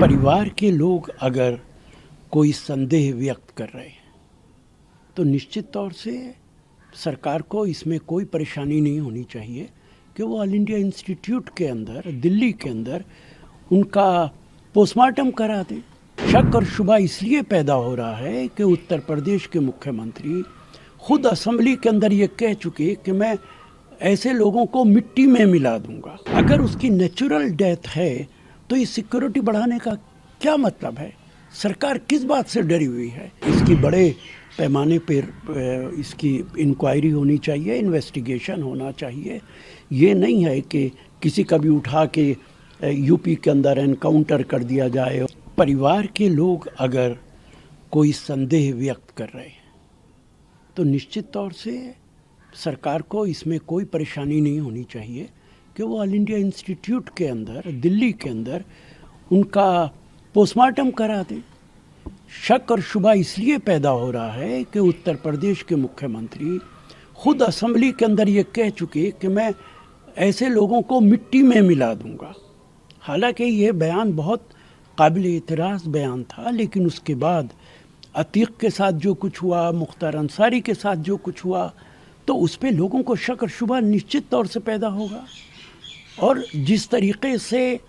परिवार के लोग अगर कोई संदेह व्यक्त कर रहे हैं तो निश्चित तौर से सरकार को इसमें कोई परेशानी नहीं होनी चाहिए कि वो ऑल इंडिया इंस्टीट्यूट के अंदर दिल्ली के अंदर उनका पोस्टमार्टम करा दें। शक और शुबा इसलिए पैदा हो रहा है कि उत्तर प्रदेश के मुख्यमंत्री खुद असेंबली के अंदर ये कह चुके कि मैं ऐसे लोगों को मिट्टी में मिला दूंगा। अगर उसकी नेचुरल डेथ है तो ये सिक्योरिटी बढ़ाने का क्या मतलब है? सरकार किस बात से डरी हुई है? इसकी बड़े पैमाने पर इसकी इंक्वायरी होनी चाहिए, इन्वेस्टिगेशन होना चाहिए। ये नहीं है कि किसी का भी उठा के यूपी के अंदर एनकाउंटर कर दिया जाए। परिवार के लोग अगर कोई संदेह व्यक्त कर रहे हैं तो निश्चित तौर से सरकार को इसमें कोई परेशानी नहीं होनी चाहिए कि वो ऑल इंडिया इंस्टीट्यूट के अंदर दिल्ली के अंदर उनका पोस्टमार्टम करा दें। शक और शुबा इसलिए पैदा हो रहा है कि उत्तर प्रदेश के मुख्यमंत्री खुद असेंबली के अंदर ये कह चुके कि मैं ऐसे लोगों को मिट्टी में मिला दूंगा। हालांकि ये बयान बहुत काबिल एतराज़ बयान था, लेकिन उसके बाद अतीक के साथ जो कुछ हुआ, मुख्तार अंसारी के साथ जो कुछ हुआ, तो उस पर लोगों को शक और शुबा निश्चित तौर से पैदा होगा। और जिस तरीके से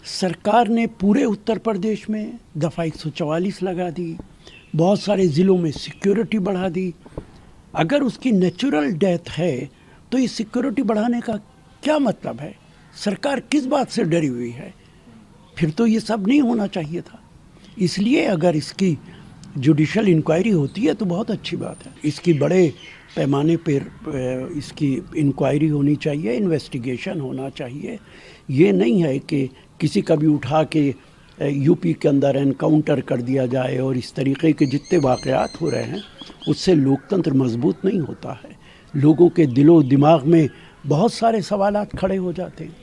सरकार ने पूरे उत्तर प्रदेश में दफ़ा 144 लगा दी, बहुत सारे ज़िलों में सिक्योरिटी बढ़ा दी। अगर उसकी नेचुरल डेथ है तो ये सिक्योरिटी बढ़ाने का क्या मतलब है? सरकार किस बात से डरी हुई है? फिर तो ये सब नहीं होना चाहिए था। इसलिए अगर इसकी जुडिशल इंक्वायरी होती है तो बहुत अच्छी बात है। इसकी बड़े पैमाने पर इसकी इंक्वायरी होनी चाहिए, इन्वेस्टिगेशन होना चाहिए। ये नहीं है कि किसी का भी उठा के यूपी के अंदर एनकाउंटर कर दिया जाए और इस तरीके के जितने वाक़यात हो रहे हैं उससे लोकतंत्र मजबूत नहीं होता है। लोगों के दिलो दिमाग में बहुत सारे सवालात खड़े हो जाते हैं।